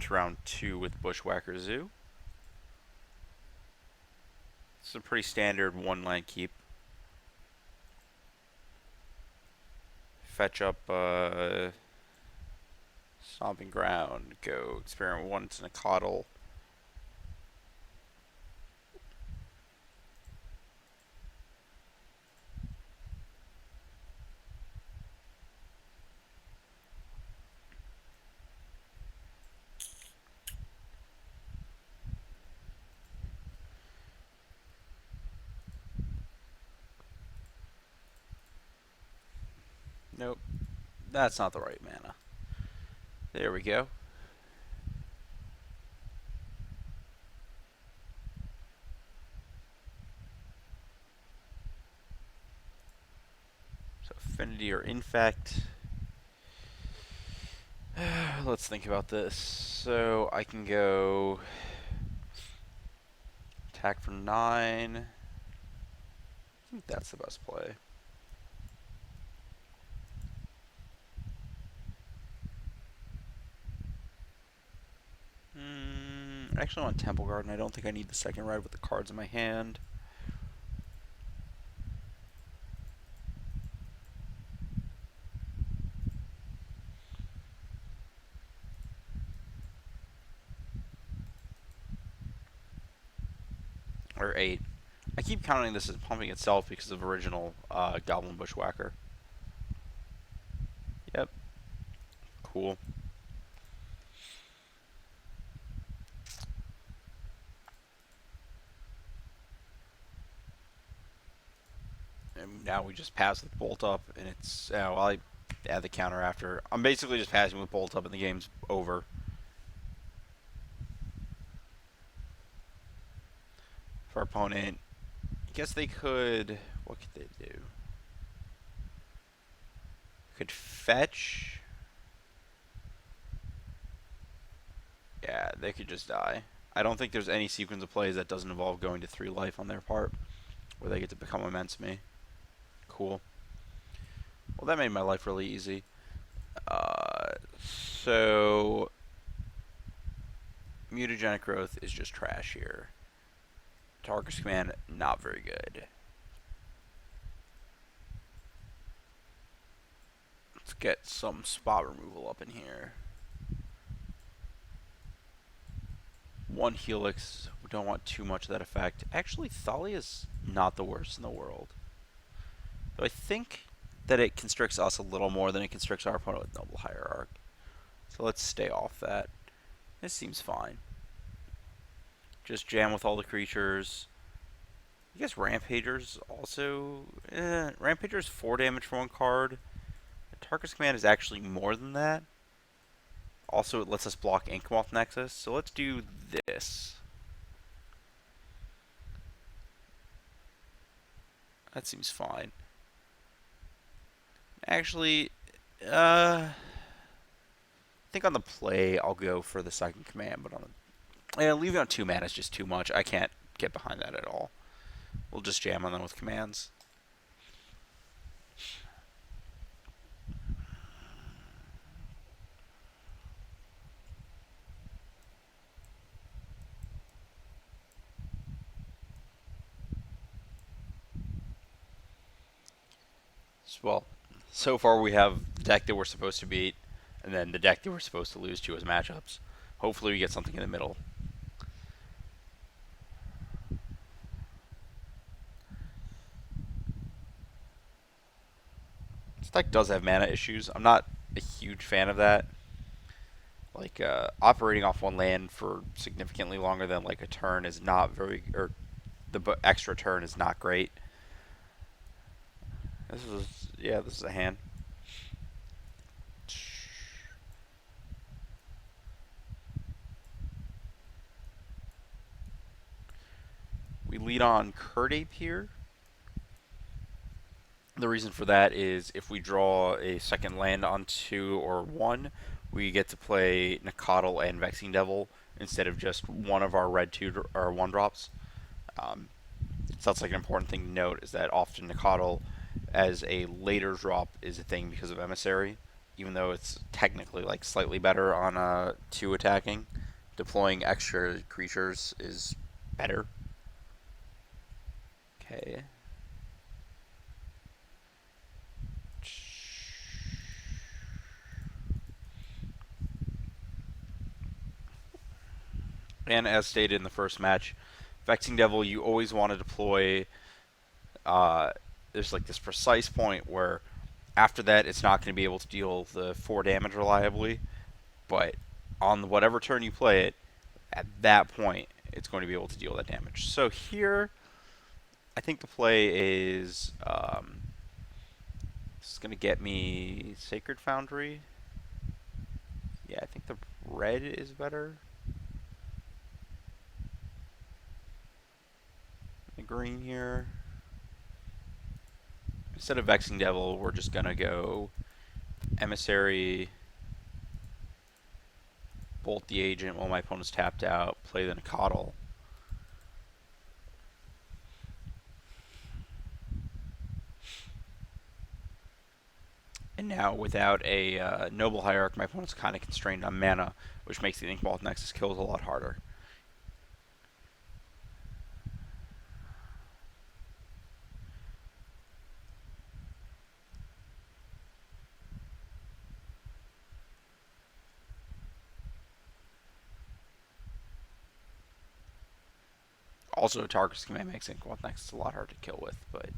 to round 2 with Bushwhacker Zoo. It's a pretty standard one-land keep. Fetch up Stomping Ground. Go experiment once in a coddle. Nope, that's not the right mana. There we go. So Affinity or Infect. Let's think about this. So I can go attack for 9. I think that's the best play. I actually want Temple Garden. I don't think I need the second ride with the cards in my hand. Or 8. I keep counting this as pumping itself because of original Goblin Bushwhacker. Yep. Cool. And now we just pass with Bolt Up, and it's... well, I add the counter after. I'm basically just passing with Bolt Up, and the game's over. For our opponent, I guess they could... What could they do? Could fetch. Yeah, they could just die. I don't think there's any sequence of plays that doesn't involve going to 3 life on their part, where they get to become immense me. Cool. Well, that made my life really easy. So mutagenic growth is just trash here. Target's command, not very good. Let's get some spot removal up in here. 1 Helix. We don't want too much of that effect. Actually, Thalia's not the worst in the world. Though I think that it constricts us a little more than it constricts our opponent with Noble Hierarch. So let's stay off that. This seems fine. Just jam with all the creatures. I guess Rampager's also... Rampager's 4 damage for 1 card. Tarkus Command is actually more than that. Also, it lets us block Inkmoth Nexus. So let's do this. That seems fine. Actually, I think on the play I'll go for the second command, but on the leaving on 2 mana is just too much. I can't get behind that at all. We'll just jam on them with commands. Well, so far we have the deck that we're supposed to beat, and then the deck that we're supposed to lose to as matchups. Hopefully we get something in the middle. This deck does have mana issues. I'm not a huge fan of that. Like, operating off 1 land for significantly longer than, like, a turn is not very... Or the extra turn is not great. This is... Yeah, this is a hand. We lead on Curdape here. The reason for that is if we draw a second land on 2 or 1, we get to play Nacatl and Vexing Devil instead of just one of our red 2 or 1 drops. So that's like an important thing to note is that often Nacatl as a later drop is a thing because of Emissary. even though it's technically like slightly better on 2 attacking. Deploying extra creatures is better. Okay. And as stated in the first match, Vexing Devil, you always want to deploy. Uh, there's like this precise point where after that, it's not going to be able to deal the 4 damage reliably. But on whatever turn you play it, at that point, it's going to be able to deal that damage. So here, I think the play is this is going to get me Sacred Foundry. Yeah, I think the red is better. The green here. Instead of Vexing Devil, we're just going to go Emissary, Bolt the Agent while my opponent's tapped out, play the Nicodle. And now, without a Noble Hierarch, my opponent's kind of constrained on mana, which makes the Inkmoth Nexus kills a lot harder. Also, Target's Command makes Inkmoth Nexus a lot harder to kill with, but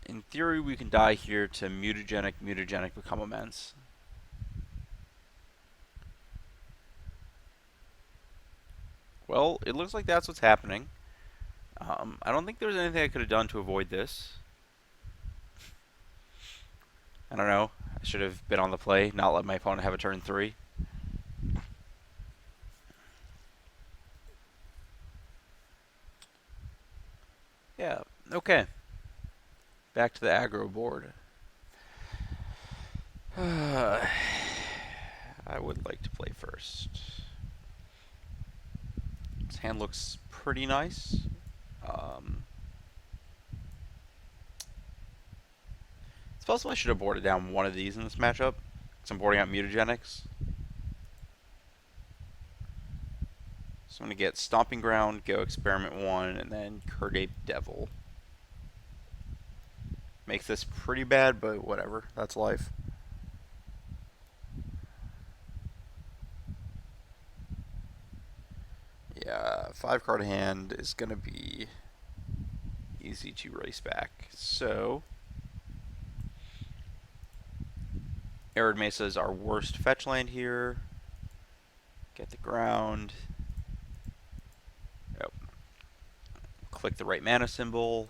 in theory, we can die here to mutagenic, become immense. Well, it looks like that's what's happening. I don't think there was anything I could have done to avoid this. I don't know. I should have been on the play, not let my opponent have a turn 3. Yeah, okay. Back to the aggro board. I would like to play first. This hand looks pretty nice. It's possible I should have boarded down one of these in this matchup, because I'm boarding out mutagenics. So I'm going to get Stomping Ground, go Experiment 1, and then Curdape Devil. Makes this pretty bad, but whatever. That's life. Yeah, 5-card hand is going to be easy to race back. So, Arid Mesa is our worst fetch land here. Get the ground. Oh. Click the right mana symbol.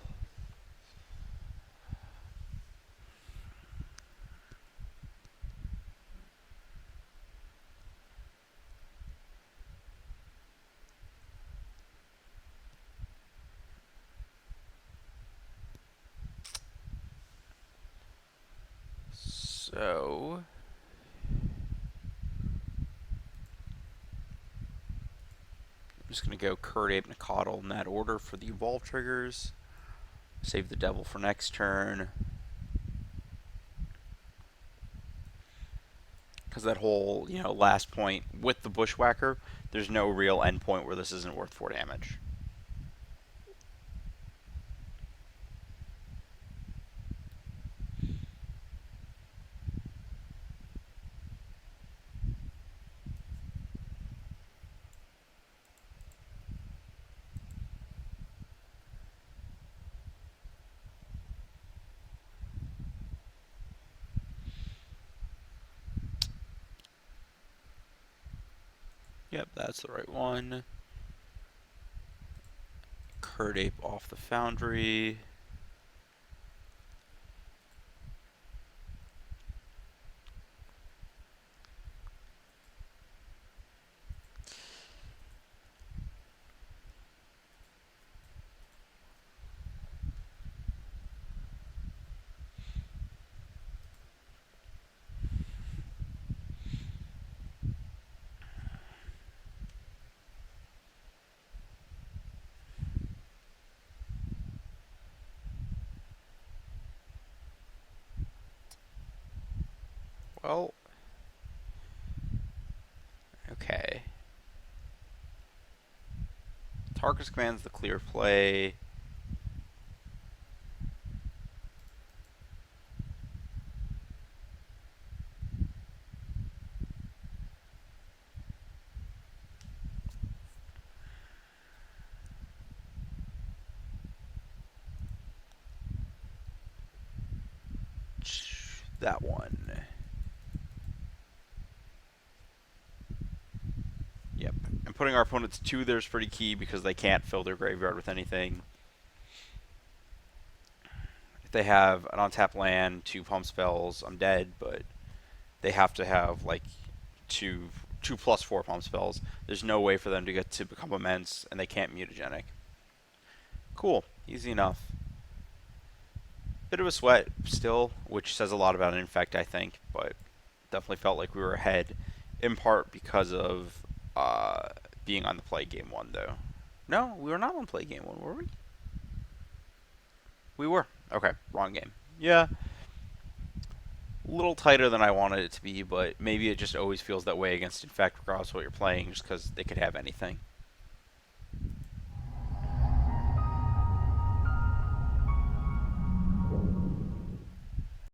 So, I'm just going to go Curdape, Nicodle in that order for the evolve triggers. Save the Devil for next turn. Because that whole, last point with the Bushwhacker, there's no real end point where this isn't worth 4 damage. Yep, that's the right one. Curdape off the Foundry. Well, okay. Tarkus Command's the clear play. That one. Yep. And putting our opponents to there's pretty key because they can't fill their graveyard with anything. If they have an untapped land, 2 pump spells, I'm dead, but they have to have like two 2+4 pump spells. There's no way for them to get to become immense, and they can't mutagenic. Cool. Easy enough. Bit of a sweat still, which says a lot about an infect, I think, but definitely felt like we were ahead, in part because of being on the play game one, though. No, we were not on play game one, were we? We were. Okay, wrong game. Yeah, a little tighter than I wanted it to be, but maybe it just always feels that way against infect, regardless of what you're playing, just because they could have anything.